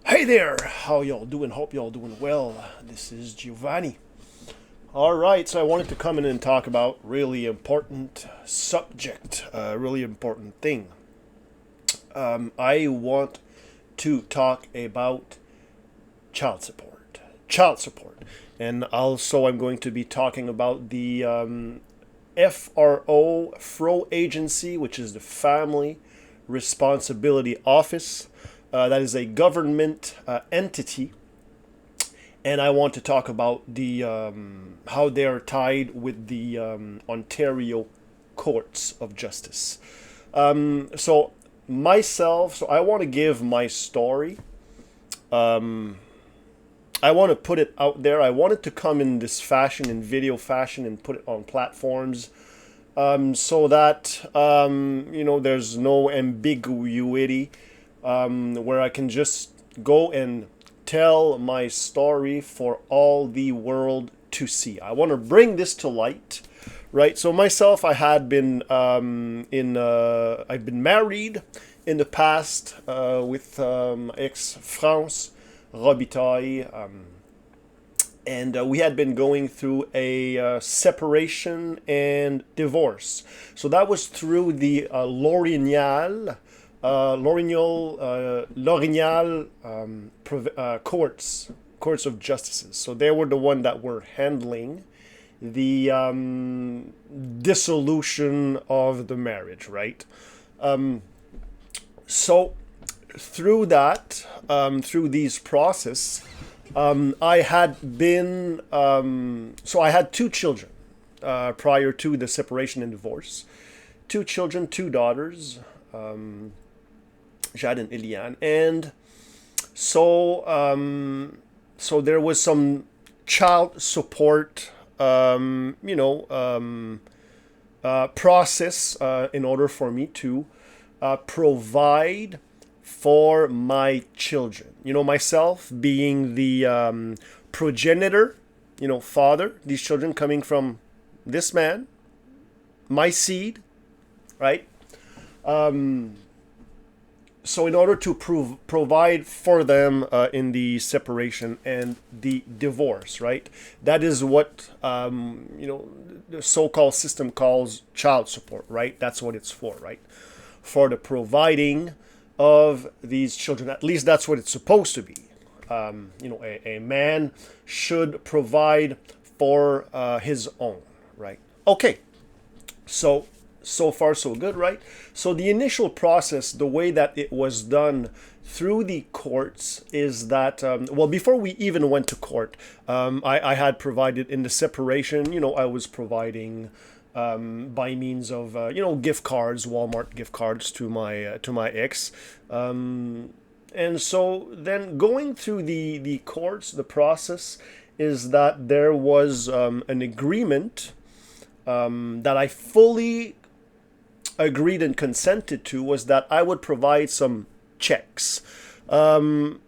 Hey there, how y'all doing? Hope y'all doing well. This is Giovanni. All right, so I wanted to come in and talk about really important subject, really important thing. I want to talk about child support. Child support. And also I'm going to be talking about the FRO Agency, which is the Family Responsibility Office. That is a government entity, and I want to talk about the how they are tied with the Ontario courts of justice. So myself, so I want to give my story. I want to put it out there. I want it to come in this fashion, in video fashion, and put it on platforms so that there's no ambiguity, where I can just go and tell my story for all the world to see. I want to bring this to light, right? So myself, I had been I've been married in the past with ex France Robitaille, and we had been going through a separation and divorce. So that was through the L'Orignal courts of justices. So they were the one that were handling the dissolution of the marriage, right? So through that, through these process, I had been so I had two children prior to the separation and divorce. Two children, two daughters, Jade and Iliane, and so there was some child support, process in order for me to provide for my children. Myself being the progenitor, father, these children coming from this man, my seed, right? So in order to provide for them in the separation and the divorce, right? That is what the so-called system calls child support, right? That's what it's for, right? For the providing of these children. At least that's what it's supposed to be. A man should provide for his own, right? Okay, so far so good, right? So the initial process, the way that it was done through the courts is that, before we even went to court, I had provided in the separation, I was providing by means of gift cards, Walmart gift cards to my ex, and so then going through the courts, the process is that there was an agreement that I fully agreed and consented to, was that I would provide some checks. So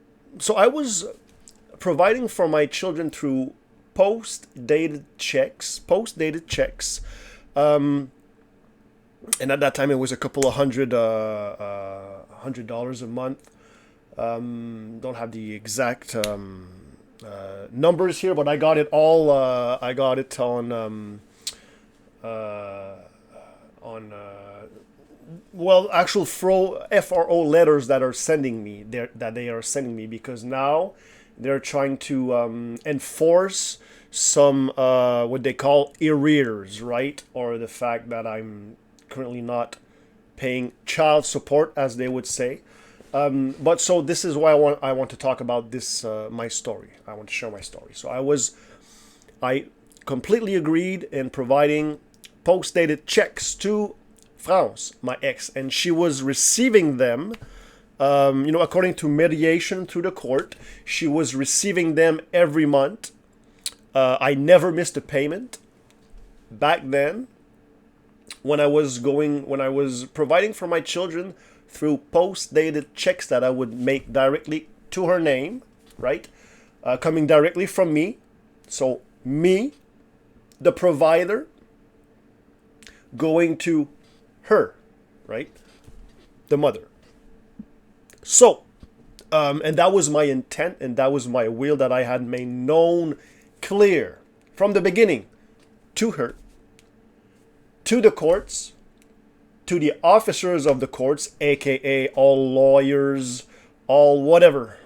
I was providing for my children through post-dated checks, and at that time it was a couple of $100 a month. Don't have the exact numbers here, but I got it all. I got it on actual FRO letters that are sending me that they are sending me, because now they're trying to enforce some what they call arrears, right? Or the fact that I'm currently not paying child support, as they would say. But so this is why I want to talk about this, my story. I want to share my story. So I completely agreed in providing post-dated checks to France, my ex, and she was receiving them, according to mediation through the court. She was receiving them every month. I never missed a payment back then when I was providing for my children through post-dated checks that I would make directly to her name, right? Coming directly from me. So me, the provider, going to her, right? The mother. So And that was my intent, and that was my will that I had made known clear from the beginning to her, to the courts, to the officers of the courts, aka all lawyers, all whatever,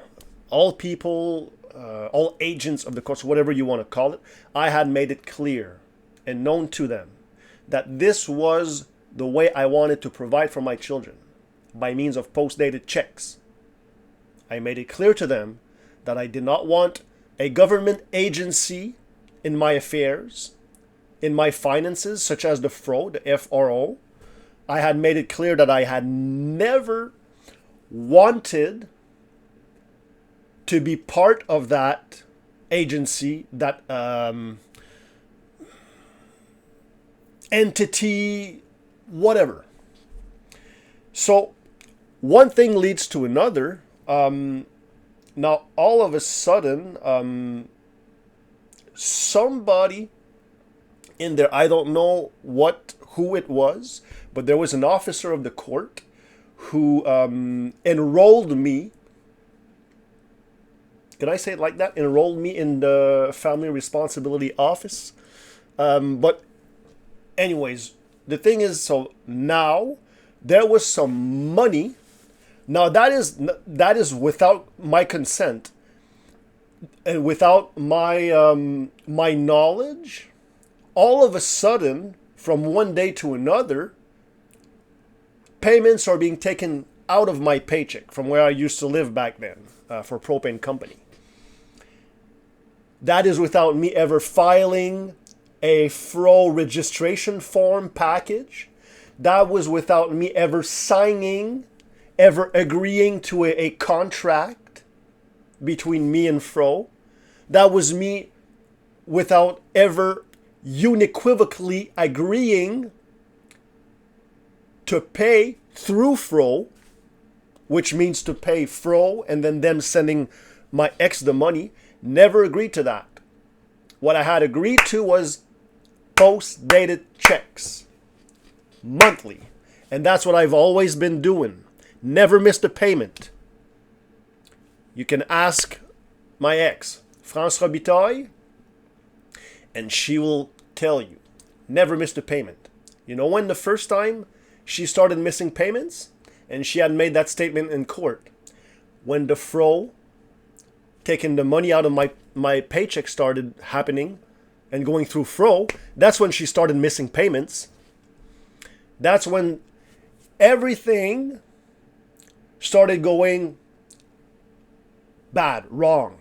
all people, all agents of the courts, whatever you want to call it. I had made it clear and known to them that this was the way I wanted to provide for my children by means of post-dated checks. I made it clear to them that I did not want a government agency in my affairs, in my finances, such as the FRO, the FRO. I had made it clear that I had never wanted to be part of that agency, that entity, whatever. So one thing leads to another. Now all of a sudden, somebody in there, I don't know who it was, but there was an officer of the court who enrolled me. Can I say it like that? Enrolled me in the Family Responsibility Office. But anyways, the thing is, so now there was some money. Now that is without my consent and without my my knowledge. All of a sudden, from one day to another, payments are being taken out of my paycheck from where I used to live back then for propane company. That is without me ever filing a FRO registration form package. That was without me ever signing, ever agreeing to a contract between me and FRO. That was me without ever unequivocally agreeing to pay through FRO, which means to pay FRO and then them sending my ex the money. Never agreed to that. What I had agreed to was post-dated checks, monthly. And that's what I've always been doing. Never missed a payment. You can ask my ex, France Robitaille, and she will tell you. Never missed a payment. You know when the first time she started missing payments? And she had made that statement in court. When the FRO taking the money out of my paycheck started happening and going through FRO, that's when she started missing payments. That's when everything started going bad, wrong.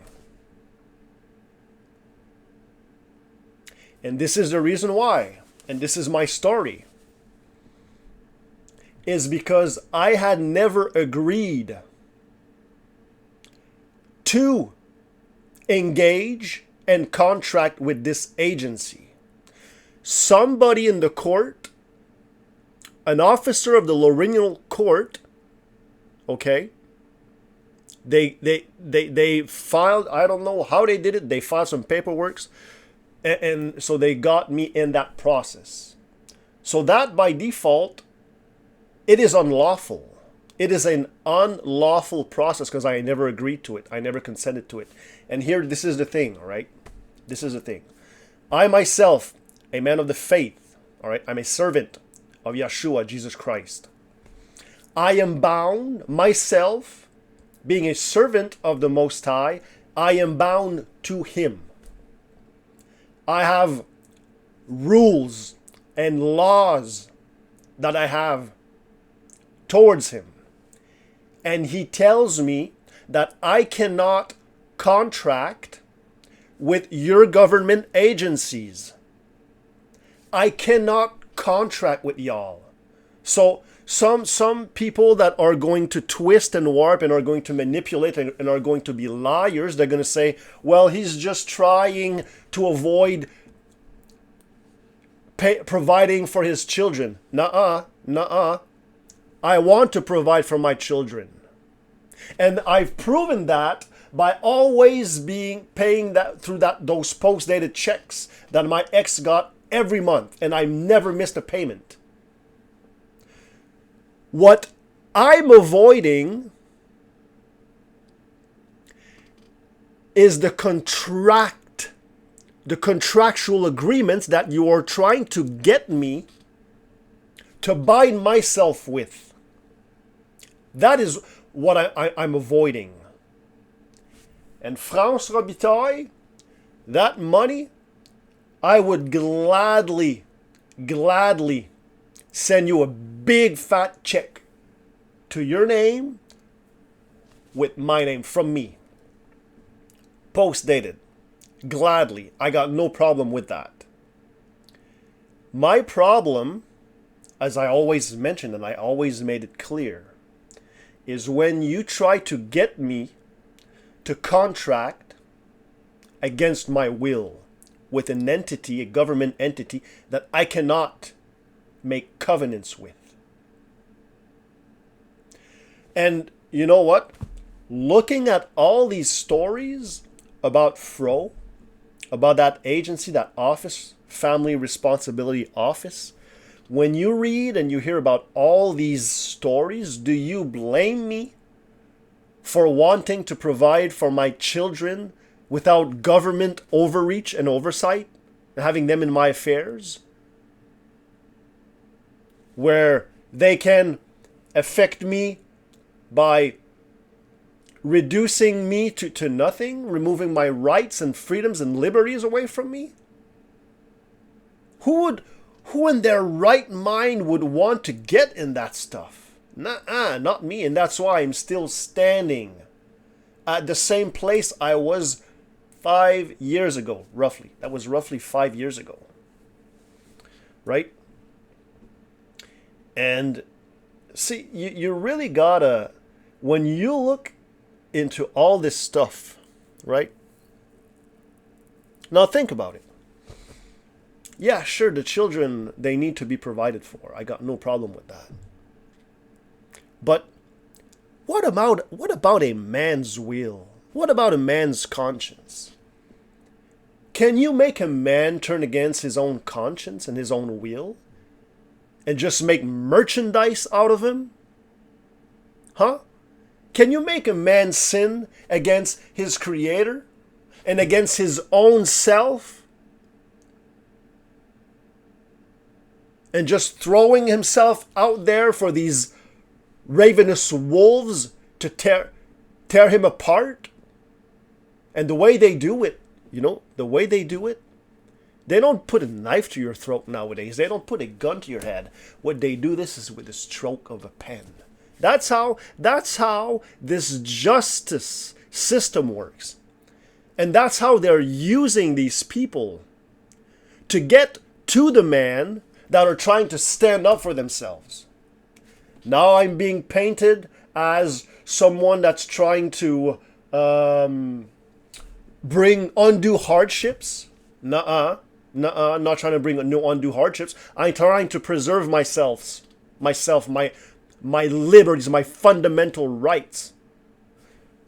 And this is the reason why, and this is my story, is because I had never agreed to engage and contract with this agency. Somebody in the court, an officer of the Lorraine court, okay, they filed, I don't know how they did it, they filed some paperwork, and so they got me in that process. So that by default, it is unlawful. It is an unlawful process because I never agreed to it. I never consented to it. And here, this is the thing, all right? This is the thing. I myself, a man of the faith, all right? I'm a servant of Yeshua, Jesus Christ. I am bound, myself, being a servant of the Most High, I am bound to Him. I have rules and laws that I have towards Him. And He tells me that I cannot contract with your government agencies. I cannot contract with y'all. So some people that are going to twist and warp and are going to manipulate and are going to be liars, they're going to say, well, he's just trying to avoid providing for his children. Nuh-uh. I want to provide for my children. And I've proven that by always paying that through those post-dated checks that my ex got every month, and I never missed a payment. What I'm avoiding is the contractual agreements that you are trying to get me to bind myself with. That is what I'm avoiding. And France Robitaille, that money, I would gladly send you a big fat check to your name with my name from me. Post dated. Gladly. I got no problem with that. My problem, as I always mentioned and I always made it clear, is when you try to get me to contract against my will with an entity, a government entity, that I cannot make covenants with. And you know what? Looking at all these stories about FRO, about that agency, that office, Family Responsibility Office, when you read and you hear about all these stories, do you blame me for wanting to provide for my children without government overreach and oversight, and having them in my affairs, where they can affect me by reducing me to nothing, removing my rights and freedoms and liberties away from me? Who in their right mind would want to get in that stuff? Nuh-uh, not me. And that's why I'm still standing at the same place I was 5 years ago, roughly. That was roughly 5 years ago. Right? And see, you really gotta, when you look into all this stuff, right? Now think about it. Yeah, sure, the children, they need to be provided for. I got no problem with that. But what about a man's will? What about a man's conscience? Can you make a man turn against his own conscience and his own will? And just make merchandise out of him? Huh? Can you make a man sin against his creator and against his own self? And just throwing himself out there for these ravenous wolves to tear him apart? And the way they do it, they don't put a knife to your throat nowadays. They don't put a gun to your head. What they do this is with the stroke of a pen. That's how this justice system works. And that's how they're using these people to get to the man that are trying to stand up for themselves. Now I'm being painted as someone that's trying to bring undue hardships. Nuh-uh, I'm not trying to bring no undue hardships. I'm trying to preserve myself, my liberties, my fundamental rights.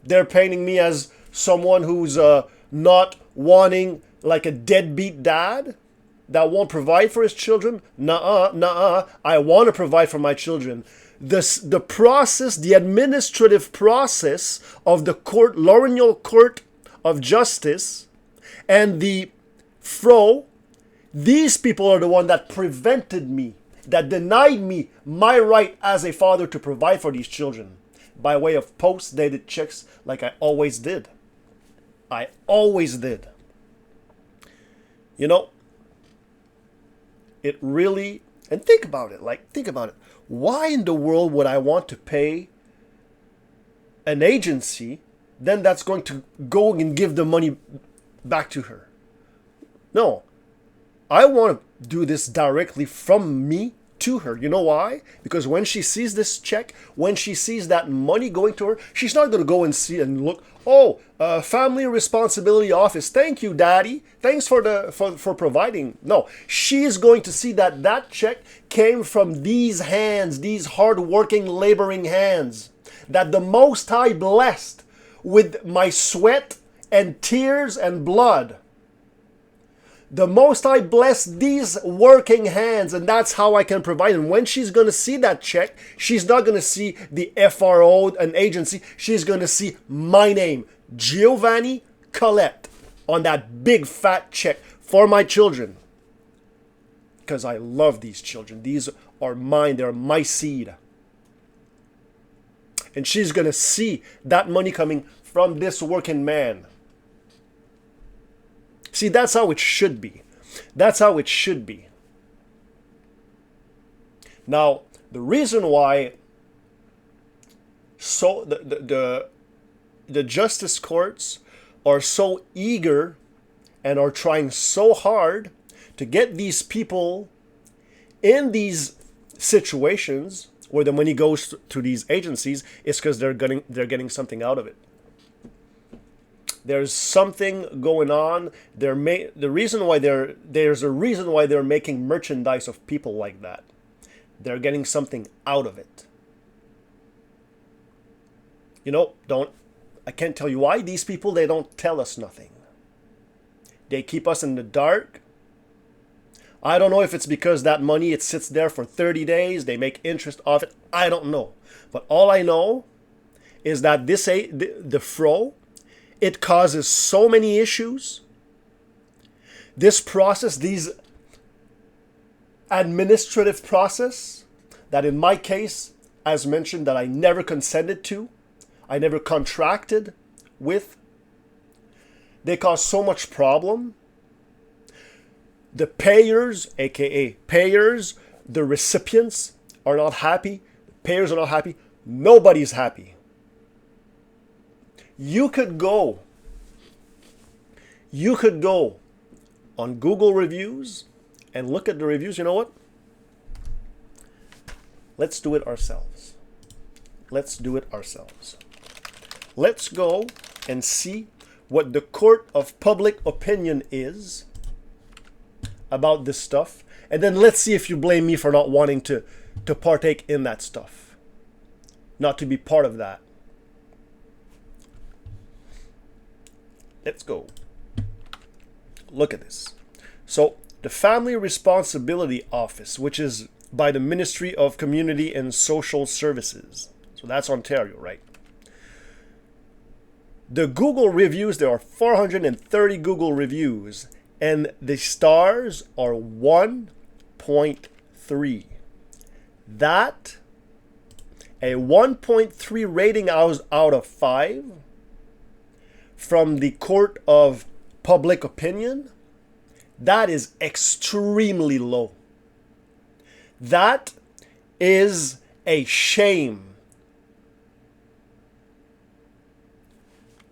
They're painting me as someone who's not wanting, like a deadbeat dad that won't provide for his children. Nuh-uh. I want to provide for my children. The process, the administrative process of the court, L'Orignal Court of Justice, and the FRO, these people are the one that prevented me, that denied me my right as a father to provide for these children by way of post-dated checks, like I always did. I always did. You know, it really, and think about it. Why in the world would I want to pay an agency then that's going to go and give the money back to her? No, I want to do this directly from me to her. You know why? Because when she sees this check, when she sees that money going to her, she's not going to go and see and look, Family Responsibility Office, thank you, Daddy. Thanks for providing. No, she is going to see that check came from these hands, these hard-working, laboring hands, that the Most High blessed with my sweat and tears and blood. The Most High blessed these working hands, and that's how I can provide. And when she's going to see that check, she's not going to see the FRO, an agency. She's going to see my name, Giovanni collect on that big fat check for my children. Because I love these children. These are mine. They're my seed. And she's going to see that money coming from this working man. See, that's how it should be. That's how it should be. Now, the reason why the justice courts are so eager and are trying so hard to get these people in these situations where the money goes to these agencies is because they're getting something out of it. There's something going on. There's a reason why they're making merchandise of people like that. They're getting something out of it. I can't tell you why. These people, they don't tell us nothing. They keep us in the dark. I don't know if it's because that money, it sits there for 30 days. They make interest off it. I don't know. But all I know is that the fro, it causes so many issues. This process, these administrative process, that in my case, as mentioned, that I never consented to, I never contracted with, they cause so much problem. The payers, aka payers, the recipients are not happy. The payers are not happy. Nobody's happy. You could go on Google reviews and look at the reviews. You know what? Let's do it ourselves. Let's do it ourselves. Let's go and see what the court of public opinion is about this stuff. And then let's see if you blame me for not wanting to partake in that stuff. Not to be part of that. Let's go. Look at this. So, the Family Responsibility Office, which is by the Ministry of Community and Social Services. So that's Ontario, right? The Google reviews, there are 430 Google reviews, and the stars are 1.3. That, a 1.3 rating out of 5 from the Court of Public Opinion, that is extremely low. That is a shame.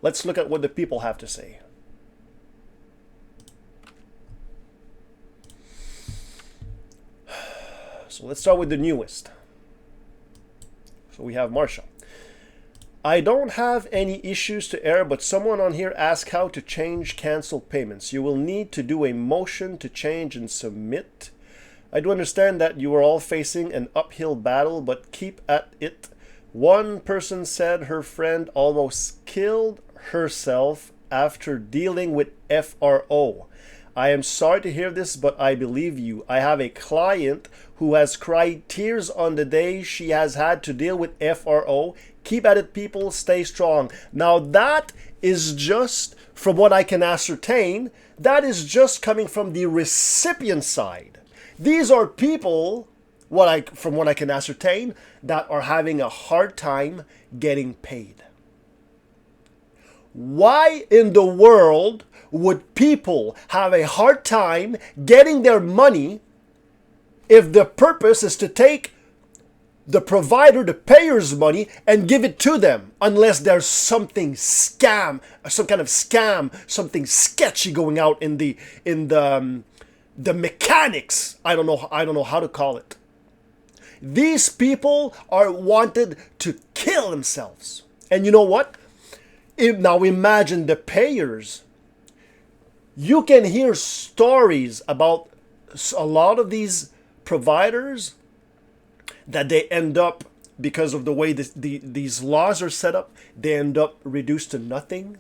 Let's look at what the people have to say. So let's start with the newest. So we have Marsha. I don't have any issues to air, but someone on here asked how to change cancel payments. You will need to do a motion to change and submit. I do understand that you are all facing an uphill battle, but keep at it. One person said her friend almost killed herself after dealing with FRO. I am sorry to hear this, but I believe you. I have a client who has cried tears on the day she has had to deal with FRO. Keep at it, people. Stay strong. Now that is just, from what I can ascertain, that is just coming from the recipient side. These are people, from what I can ascertain, that are having a hard time getting paid. Why in the world would people have a hard time getting their money if the purpose is to take the provider, the payer's money, and give it to them, unless there's something some kind of scam, something sketchy going out in the mechanics? I don't know how to call it. These people are wanted to kill themselves. And you know what? Now imagine the payers. You can hear stories about a lot of these providers that they end up, because of the way these laws are set up, they end up reduced to nothing.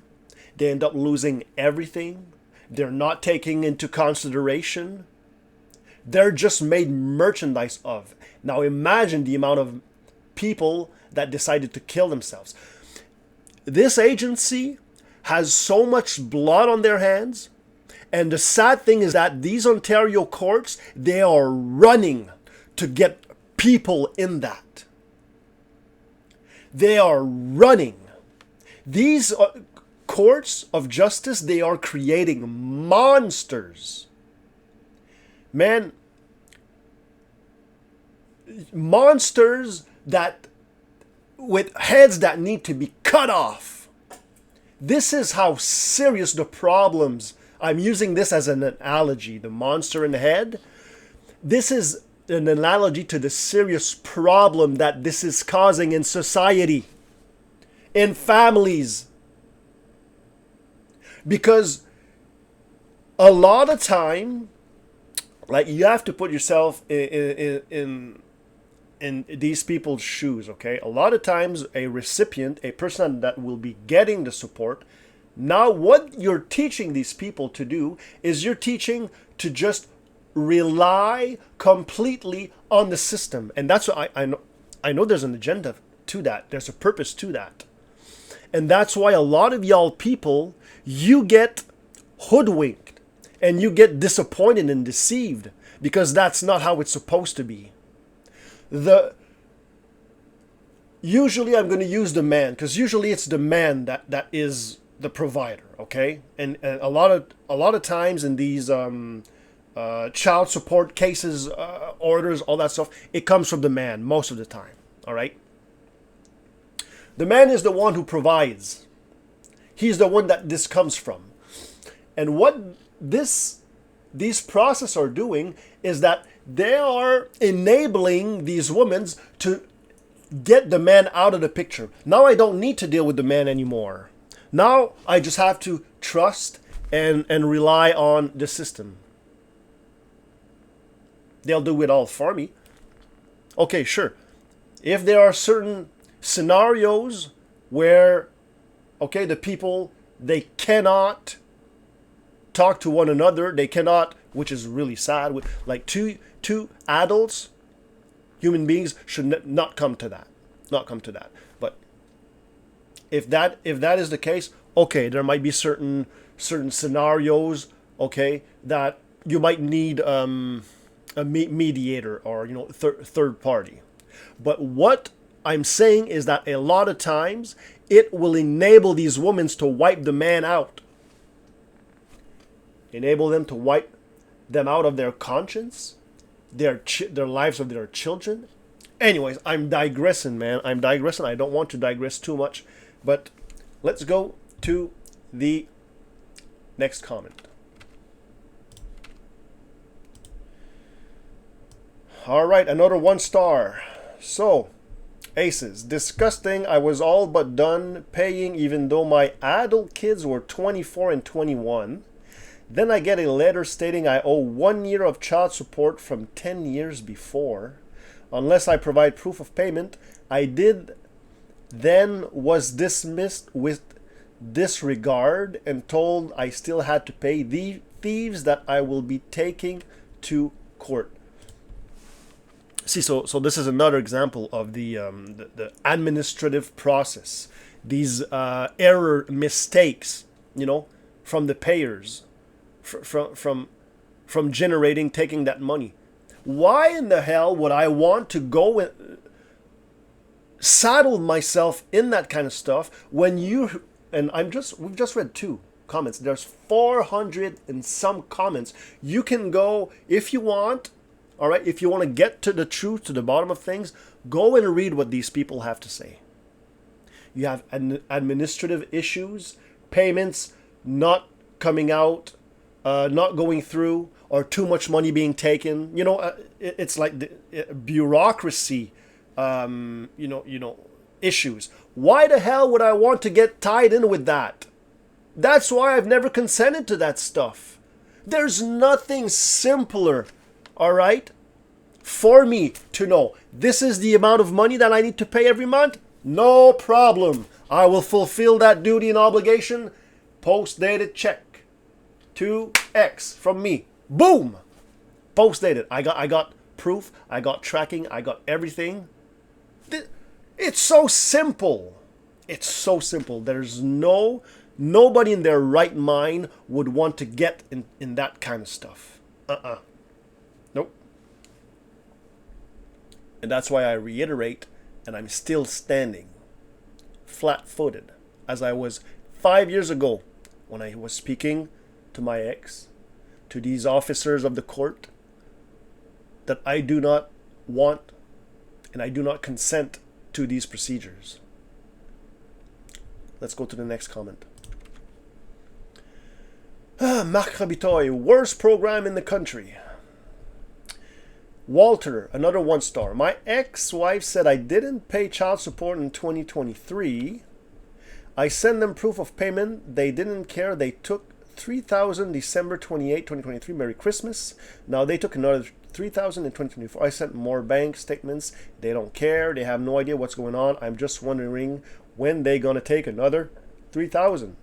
They end up losing everything. They're not taking into consideration. They're just made merchandise of. Now imagine the amount of people that decided to kill themselves. This agency has so much blood on their hands. And the sad thing is that these Ontario courts, they are running to get people in that. They are running. These courts of justice, they are creating monsters. Man, monsters that with heads that need to be cut off. This is how serious the problems. I'm using this as an analogy, the monster in the head. This is an analogy to the serious problem that this is causing in society, in families. Because a lot of time, like, you have to put yourself in these people's shoes, okay? A lot of times a recipient, a person that will be getting the support, now what you're teaching these people to do is you're teaching to just rely completely on the system. And that's what I know there's an agenda to that. There's a purpose to that. And that's why a lot of y'all people, you get hoodwinked and you get disappointed and deceived because that's not how it's supposed to be. Usually I'm going to use the man, because usually it's the man that is the provider, okay? And a lot of times in these child support cases, orders, all that stuff, it comes from the man most of the time, all right? The man is the one who provides. He's the one that this comes from. And what these processes are doing is that they are enabling these women to get the man out of the picture. Now I don't need to deal with the man anymore. Now I just have to trust and rely on the system. They'll do it all for me. Okay, sure. If there are certain scenarios where, okay, the people, they cannot talk to one another, they cannot, which is really sad, with like two adults, human beings should not come to that. But if that is the case, okay, there might be certain scenarios, okay, that you might need a mediator or third party. But what I'm saying is that a lot of times it will enable these women to wipe the man out. Enable them to wipe them out of their conscience, their lives of their children. Anyways, I'm digressing, man. I don't want to digress too much, but let's go to the next comment. All right, another 1 star. So, Aces, disgusting. I was all but done paying even though my adult kids were 24 and 21. Then I get a letter stating I owe 1 year of child support from 10 years before. Unless I provide proof of payment, I did, then was dismissed with disregard and told I still had to pay the thieves that I will be taking to court. See, so this is another example of the administrative process. These error mistakes, from the payers, from taking that money. Why in the hell would I want to go and saddle myself in that kind of stuff when we've just read 2 comments. There's 400 and some comments. You can go if you want. All right, if you want to get to the truth, to the bottom of things, go and read what these people have to say. You have administrative issues, payments not coming out, not going through, or too much money being taken. It's like the bureaucracy, issues. Why the hell would I want to get tied in with that? That's why I've never consented to that stuff. There's nothing simpler. All right, for me to know this is the amount of money that I need to pay every month, no problem. I will fulfill that duty and obligation. Post-dated check. 2X from me. Boom. Post-dated. I got proof. I got tracking. I got everything. It's so simple. It's so simple. There's no Nobody in their right mind would want to get in that kind of stuff. Nope. And that's why I reiterate, and I'm still standing flat-footed, as I was 5 years ago when I was speaking to my ex, to these officers of the court, that I do not want and I do not consent to these procedures. Let's go to the next comment. Marc Rabitoy, worst program in the country. Walter, another 1 star. My ex-wife said I didn't pay child support in 2023. I sent them proof of payment. They didn't care. They took $3,000 December 28, 2023. Merry Christmas. Now they took another $3,000 in 2024. I sent more bank statements. They don't care. They have no idea what's going on. I'm just wondering when they gonna take another $3,000.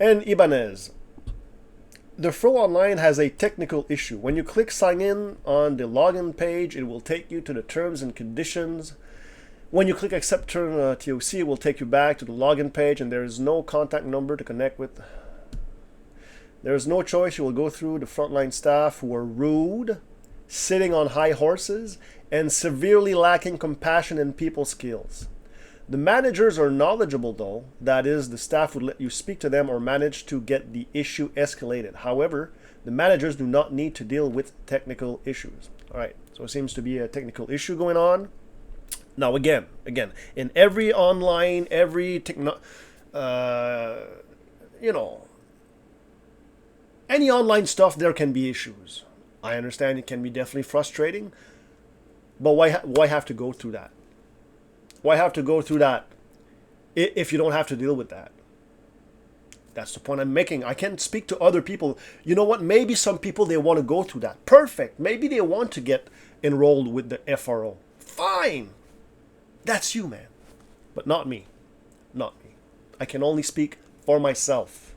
And Ibanez, the Fro Online has a technical issue. When you click sign in on the login page, it will take you to the terms and conditions. When you click accept turn TOC, it will take you back to the login page, and there is no contact number to connect with. There is no choice. You will go through the frontline staff who are rude, sitting on high horses, and severely lacking compassion and people skills. The managers are knowledgeable, though. That is, the staff would let you speak to them or manage to get the issue escalated. However, the managers do not need to deal with technical issues. All right, so it seems to be a technical issue going on. Now, again, in every online, every any online stuff, there can be issues. I understand it can be definitely frustrating, but why have to go through that? Why have to go through that if you don't have to deal with that? That's the point I'm making. I can't speak to other people. You know what? Maybe some people, they want to go through that. Perfect. Maybe they want to get enrolled with the FRO. Fine. That's you, man. But not me. Not me. I can only speak for myself.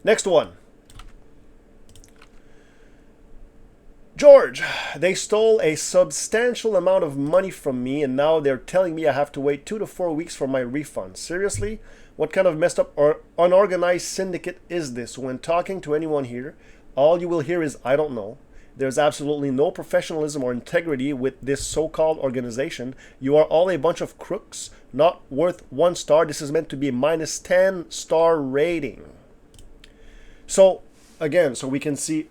Next one. George, they stole a substantial amount of money from me, and now they're telling me I have to wait 2 to 4 weeks for my refund. Seriously? What kind of messed up or unorganized syndicate is this? When talking to anyone here, all you will hear is, I don't know. There's absolutely no professionalism or integrity with this so-called organization. You are all a bunch of crooks, not worth 1 star. This is meant to be a minus 10 star rating. So, again, so we can see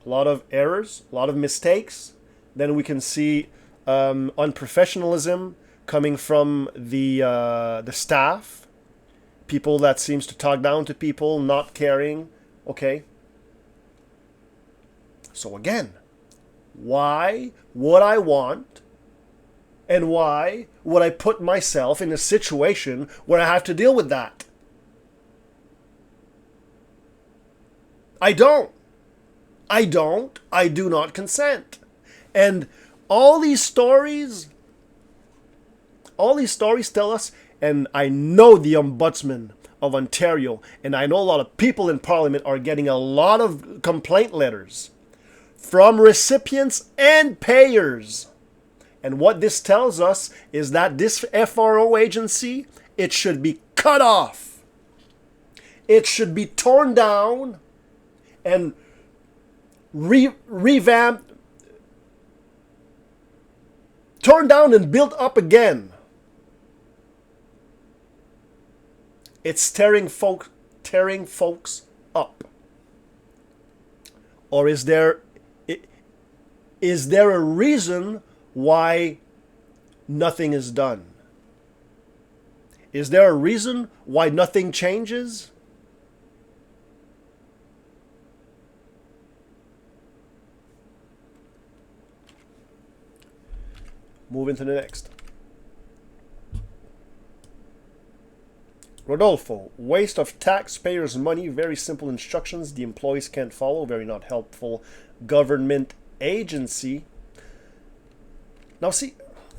a lot of errors, a lot of mistakes. Then we can see unprofessionalism coming from the staff, people that seems to talk down to people, not caring. Okay. So again, why would I want and why would I put myself in a situation where I have to deal with that? I do not consent. And all these stories tell us, and I know the Ombudsman of Ontario, and I know a lot of people in Parliament are getting a lot of complaint letters from recipients and payers. And what this tells us is that this FRO agency, it should be cut off. It should be torn down and revamped, torn down and built up again. It's tearing folks up. Or is there a reason why nothing is done? Is there a reason why nothing changes? Moving to the next. Rodolfo, waste of taxpayers' money, very simple instructions the employees can't follow, very not helpful government agency. Now see,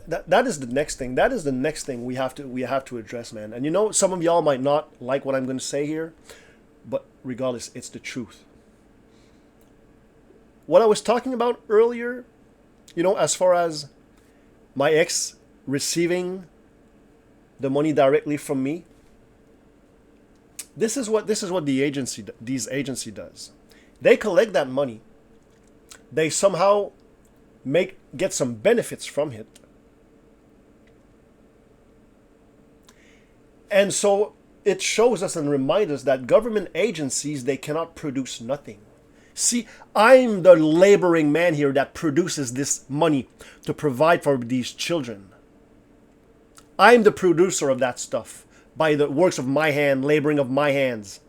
that is the next thing. That is the next thing we have to address, man. And you know, some of y'all might not like what I'm going to say here, but regardless, it's the truth. What I was talking about earlier, you know, as far as my ex receiving the money directly from me. This is what these agency does. They collect that money. They somehow get some benefits from it. And so it shows us and reminds us that government agencies, they cannot produce nothing. See, I'm the laboring man here that produces this money to provide for these children. I'm the producer of that stuff by the works of my hand, laboring of my hands.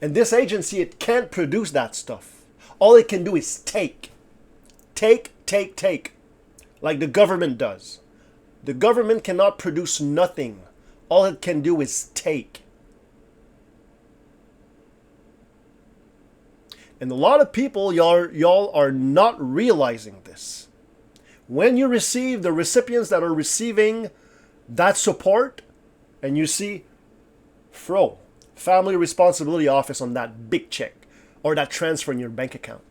And this agency, it can't produce that stuff. All it can do is take. Take, like the government does. The government cannot produce nothing. All it can do is take. And a lot of people, y'all are not realizing this. When you receive the recipients that are receiving that support, and you see FRO, Family Responsibility Office, on that big check or that transfer in your bank account,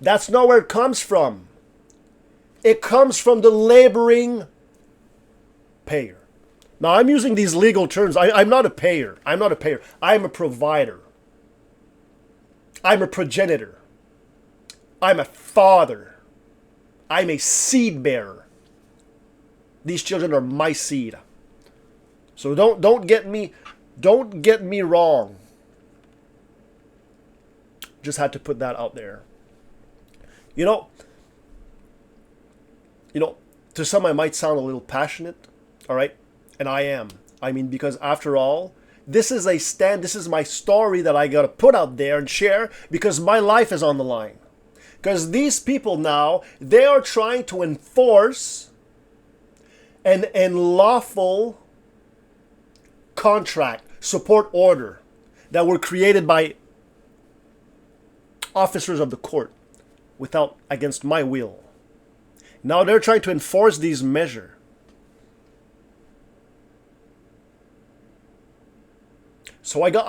that's not where it comes from. It comes from the laboring payer. Now, I'm using these legal terms. I'm not a payer. I'm a provider. I'm a progenitor. I'm a father. I'm a seed bearer. These children are my seed. So don't get me wrong. Just had to put that out there. You know, to some I might sound a little passionate, all right? And I am. I mean, because after all, this is my story that I got to put out there and share because my life is on the line. Because these people now, they are trying to enforce an unlawful contract, support order that were created by officers of the court against my will. Now they're trying to enforce these measures. So I got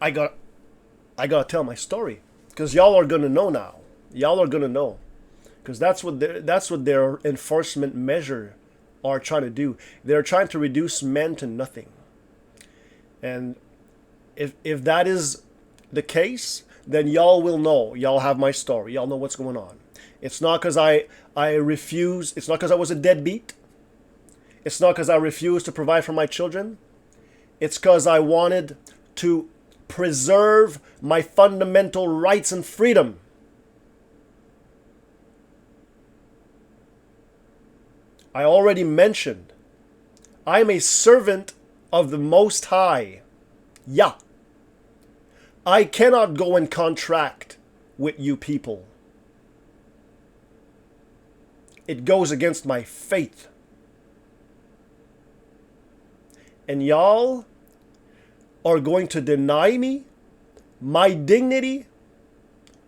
to tell my story because y'all are gonna know now. Y'all are gonna know because that's what their enforcement measure are trying to do. They're trying to reduce men to nothing. And if that is the case, then y'all will know. Y'all have my story. Y'all know what's going on. It's not because I refuse. It's not because I was a deadbeat. It's not because I refused to provide for my children. It's because I wanted to preserve my fundamental rights and freedom. I already mentioned, I am a servant of the Most High. Yeah. I cannot go and contract with you people. It goes against my faith. And y'all are going to deny me my dignity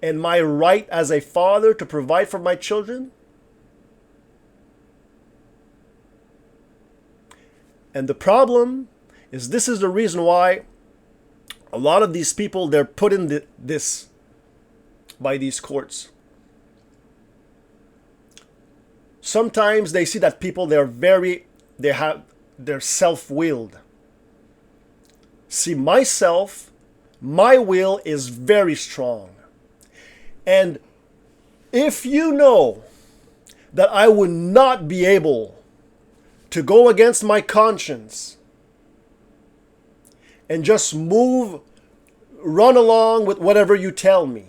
and my right as a father to provide for my children? And the problem is this is the reason why a lot of these people, they're put in this by these courts. Sometimes they see that people, they're self-willed. See, my will is very strong. And if you know that I would not be able to go against my conscience and just run along with whatever you tell me,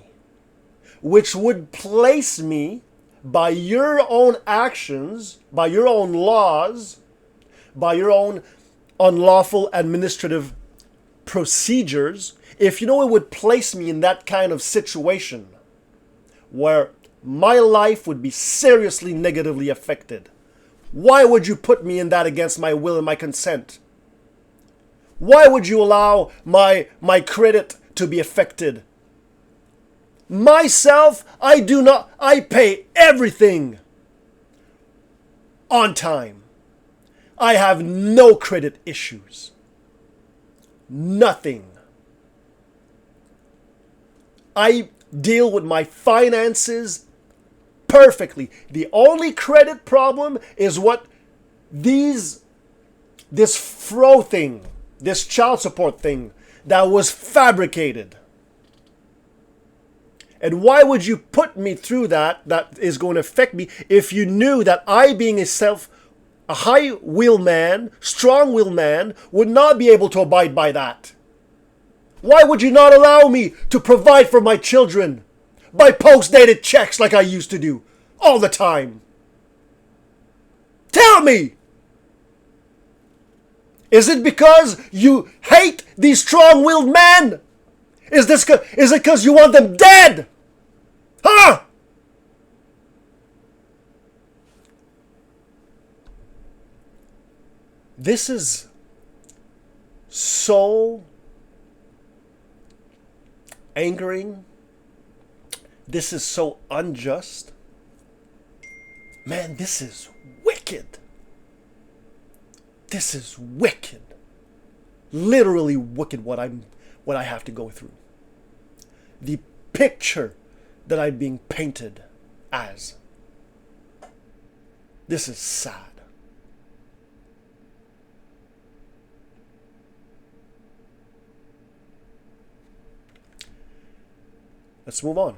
which would place me by your own actions, by your own laws, by your own unlawful administrative procedures, if you know it would place me in that kind of situation where my life would be seriously negatively affected, why would you put me in that against my will and my consent? Why would you allow my credit to be affected? Myself, I pay everything on time. I have no credit issues. Nothing. I deal with my finances perfectly. The only credit problem is what this fro thing, this child support thing that was fabricated. And why would you put me through that is going to affect me if you knew that I, being a high-willed man, strong-willed man, would not be able to abide by that? Why would you not allow me to provide for my children by post-dated checks like I used to do all the time? Tell me! Is it because you hate these strong-willed men? Is it because you want them dead? Huh? This is so angering. This is so unjust. Man, this is wicked. This is wicked. Literally wicked what I have to go through. The picture that I'm being painted as. This is sad. Let's move on.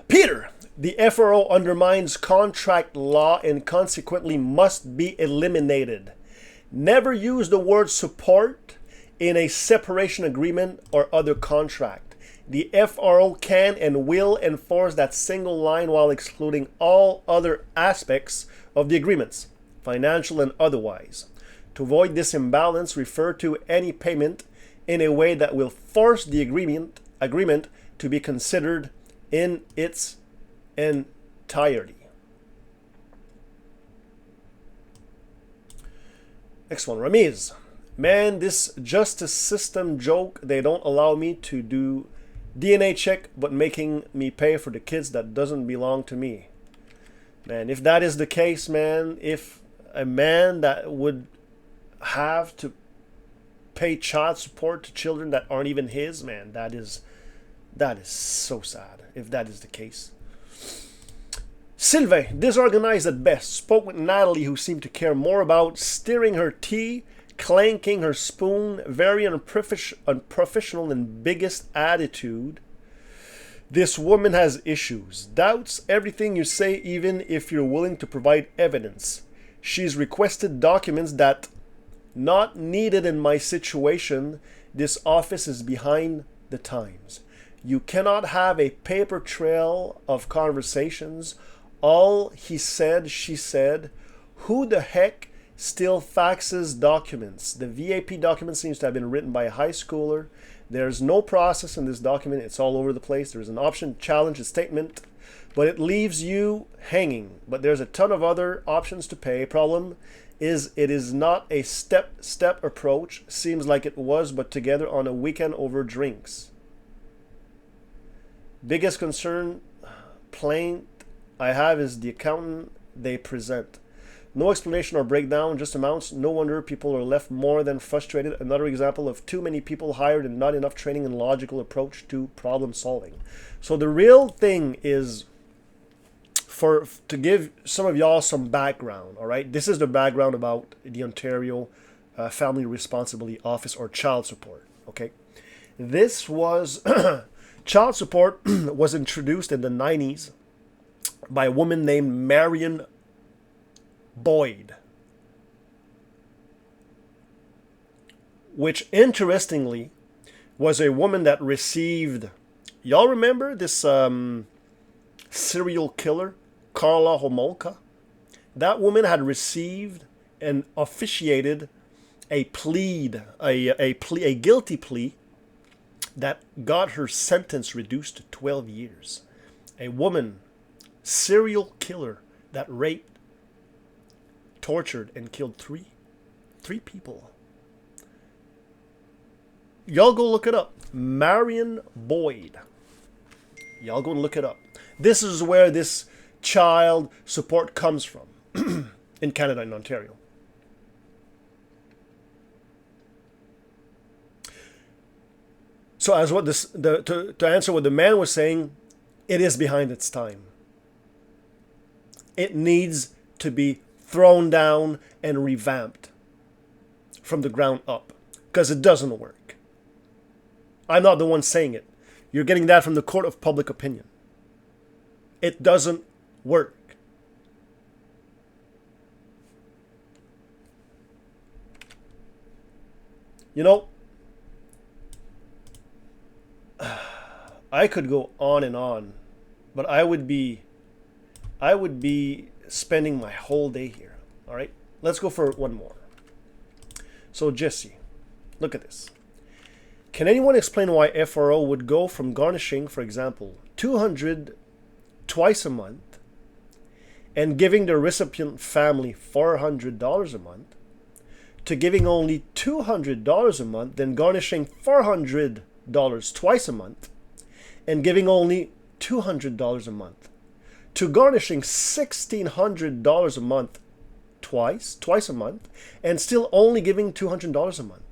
Peter, the FRO undermines contract law and consequently must be eliminated. Never use the word support in a separation agreement or other contract. The FRO can and will enforce that single line while excluding all other aspects of the agreements, financial and otherwise. To avoid this imbalance, refer to any payment in a way that will force the agreement to be considered in its entirety. Next one, Ramiz. Man, this justice system joke, they don't allow me to do DNA check, but making me pay for the kids that doesn't belong to me. Man, if that is the case, man, if a man that would have to pay child support to children that aren't even his, man, that is so sad, if that is the case. Sylvain, disorganized at best, spoke with Natalie, who seemed to care more about stirring her tea, clanking her spoon, very unprofessional and biggest attitude. This woman has issues, doubts everything you say, even if you're willing to provide evidence. She's requested documents that not needed in my situation. This office is behind the times. You cannot have a paper trail of conversations. All he said, she said. Who the heck still faxes documents? The VAP document seems to have been written by a high schooler. There's no process in this document. It's all over the place. There's an option to challenge a statement, but it leaves you hanging. But there's a ton of other options to pay. Problem is, it is not a step approach. Seems like it was, but together on a weekend over drinks. Biggest concern, plain I have is the accountant they present. No explanation or breakdown, just amounts. No wonder people are left more than frustrated. Another example of too many people hired and not enough training and logical approach to problem solving. So the real thing is, to give some of y'all some background, all right? This is the background about the Ontario Family Responsibility Office, or child support, okay? This was, child support was introduced in the 90s by a woman named Marion Boyd, which interestingly was a woman that received, y'all remember this serial killer, Karla Homolka? That woman had received and officiated a guilty plea that got her sentence reduced to 12 years. A woman, serial killer, that raped, tortured, and killed three people. Y'all go look it up. Marion Boyd. Y'all go and look it up. This is where this child support comes from in Canada and Ontario. So as what to answer what the man was saying, it is behind its time. It needs to be thrown down and revamped from the ground up because it doesn't work. I'm not the one saying it. You're getting that from the court of public opinion. It doesn't work. You know, I could go on and on, but I would be spending my whole day here. All right, let's go for one more. So Jesse, look at this. Can anyone explain why FRO would go from garnishing, for example, 200 twice a month and giving the recipient family $400 a month to giving only $200 a month, then garnishing $400 twice a month and giving only $200 a month, to garnishing $1,600 a month twice a month, and still only giving $200 a month?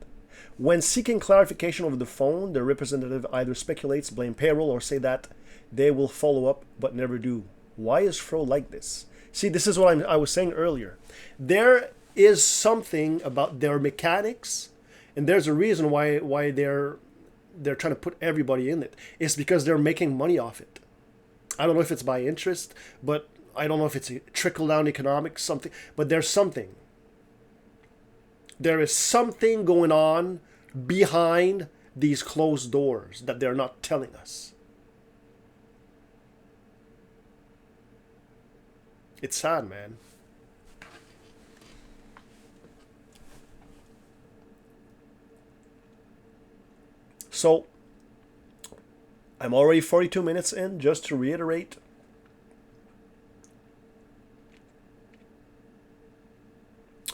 When seeking clarification over the phone, the representative either speculates, blame payroll, or say that they will follow up but never do. Why is FRO like this? See, this is what I was saying earlier. There is something about their mechanics, and there's a reason why they're trying to put everybody in it. It's because they're making money off it. I don't know if it's by interest, but I don't know if it's a trickle-down economics, something, but there's something. There is something going on behind these closed doors that they're not telling us. It's sad, man. So, I'm already 42 minutes in, just to reiterate.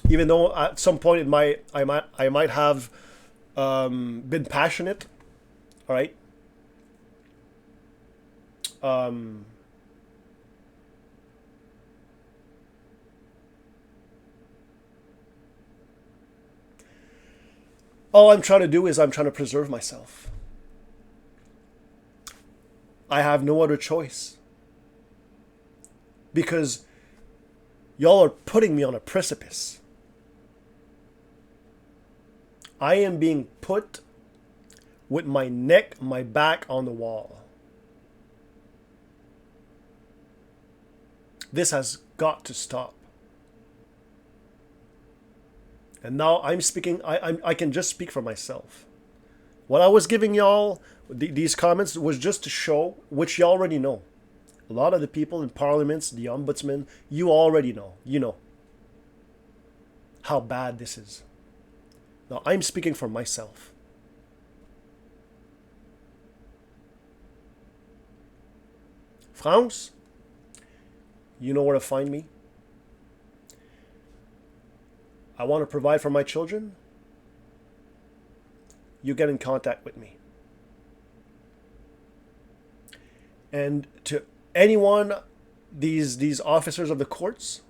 Even though at some point I might have been passionate, all right. All I'm trying to do is I'm trying to preserve myself. I have no other choice. Because y'all are putting me on a precipice. I am being put with my neck, my back on the wall. This has got to stop. And now I'm speaking, I can just speak for myself. What I was giving y'all, these comments, was just to show, which you already know. A lot of the people in parliaments, the ombudsman, you already know. You know how bad this is. Now I'm speaking for myself. France, you know where to find me. I want to provide for my children. You get in contact with me. And to anyone, these officers of the courts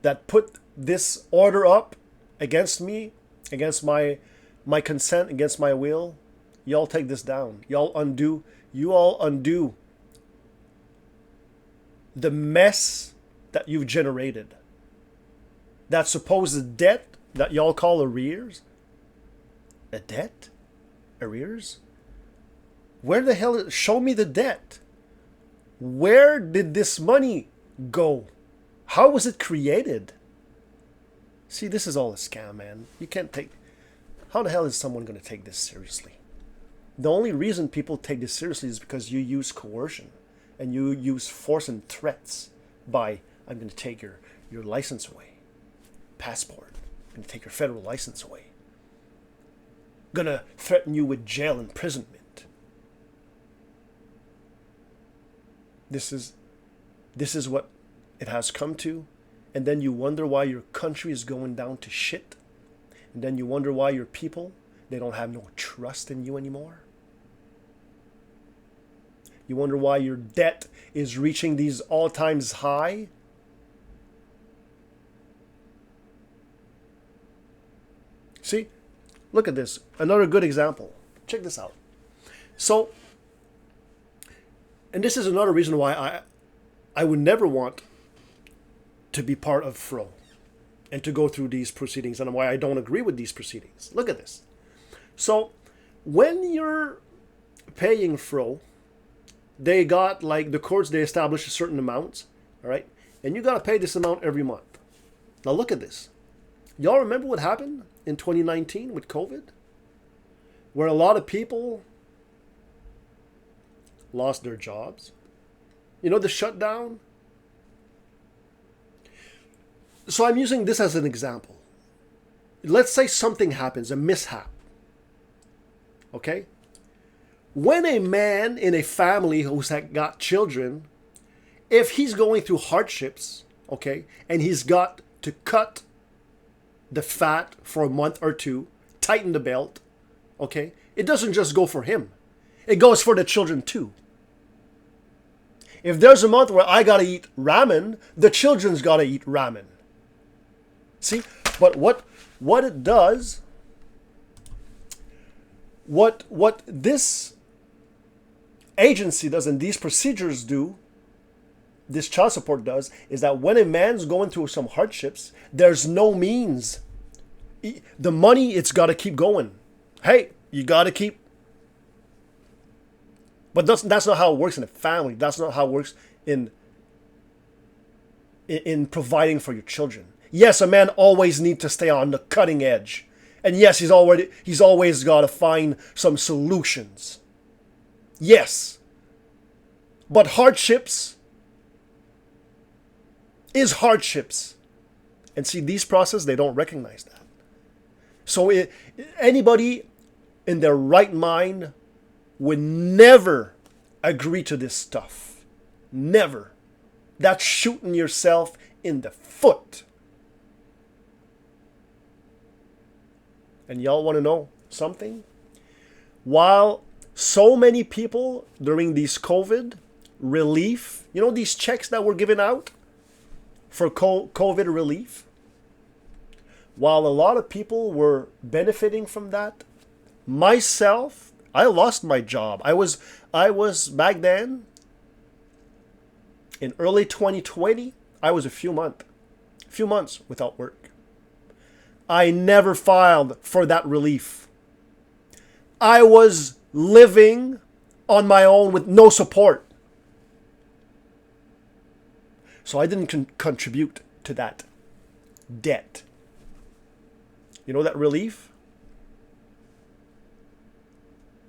that put this order up against me, against my consent, against my will, y'all take this down. You all undo the mess that you've generated. That supposed debt that y'all call arrears. A debt? Arrears? Where the hell? Show me the debt. Where did this money go? How was it created? See, this is all a scam, man. You can't take... How the hell is someone going to take this seriously? The only reason people take this seriously is because you use coercion. And you use force and threats by, I'm going to take your license away. Passport. I'm going to take your federal license away. I'm going to threaten you with jail imprisonment. This is what it has come to. And then you wonder why your country is going down to shit. And then you wonder why your people, they don't have no trust in you anymore. You wonder why your debt is reaching these all-time high. See, look at this. Another good example. check this out. So, and this is another reason why I would never want to be part of FRO and to go through these proceedings, and why I don't agree with these proceedings. Look at this. So, when you're paying FRO, they got, like, the courts, they establish a certain amount, all right? And you got to pay this amount every month. Now look at this. Y'all remember what happened in 2019 with COVID? Where a lot of people lost their jobs. You know, the shutdown? So I'm using this as an example. Let's say something happens, a mishap. Okay? When a man in a family who's got children, if he's going through hardships, okay, and he's got to cut the fat for a month or two, tighten the belt, okay, it doesn't just go for him. It goes for the children too. If there's a month where I gotta eat ramen, the children's gotta eat ramen. See? But what it does, what this agency does and these procedures do, this child support does, is that when a man's going through some hardships, there's no means. The money, it's got to keep going. Hey, you got to keep. But that's not how it works in a family. That's not how it works in providing for your children. Yes, a man always needs to stay on the cutting edge. And yes, he's always got to find some solutions. Yes. But hardships is hardships. And see, these processes, they don't recognize that. So anybody in their right mind would never agree to this stuff. Never. That's shooting yourself in the foot. And y'all want to know something? While so many people during these COVID relief, you know these checks that were given out for COVID relief? While a lot of people were benefiting from that, myself, I lost my job. I was back then, in early 2020, I was a few months without work. I never filed for that relief. I was living on my own with no support. So I didn't contribute to that debt. You know that relief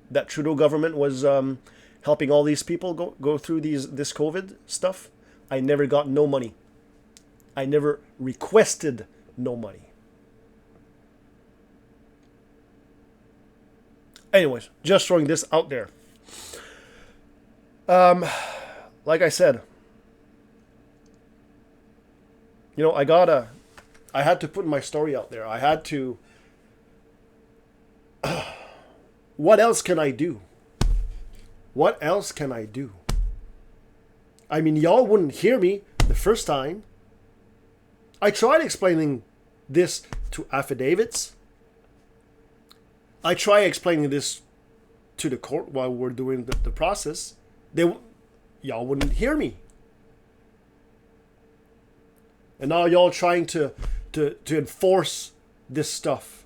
that Trudeau government was helping all these people go through this COVID stuff? I never got no money. I never requested no money. Anyways, just throwing this out there. Like I said, you know, I had to put my story out there. I had to. What else can I do? What else can I do? I mean, y'all wouldn't hear me the first time. I tried explaining this to affidavits. I try explaining this to the court while we're doing the process. Y'all wouldn't hear me. And now y'all trying to enforce this stuff.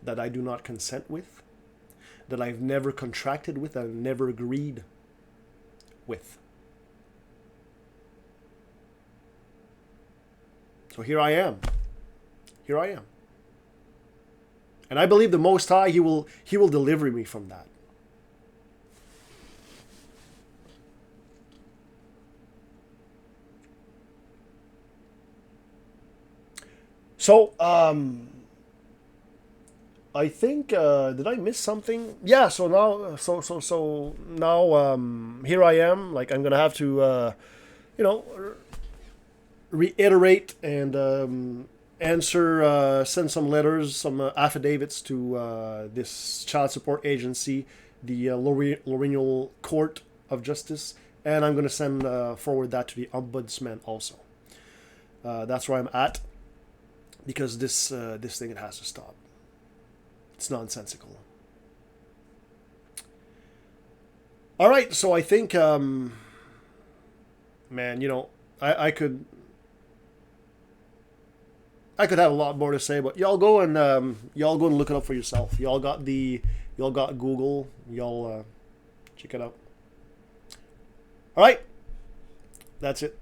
That I do not consent with. That I've never contracted with. I've never agreed with. So here I am. Here I am. And I believe the Most High, He will deliver me from that. So, I think, did I miss something? Yeah, so now, here I am. Like, I'm going to have to, reiterate and answer, send some letters, some affidavits to this child support agency, the Lorraine Court of Justice, and I'm going to send forward that to the Ombudsman also. That's where I'm at. because this thing, it has to stop. It's nonsensical. All right, so I think, man, I could have a lot more to say, but y'all go and look it up for yourself. Y'all got Google. Y'all check it out. All right, that's it.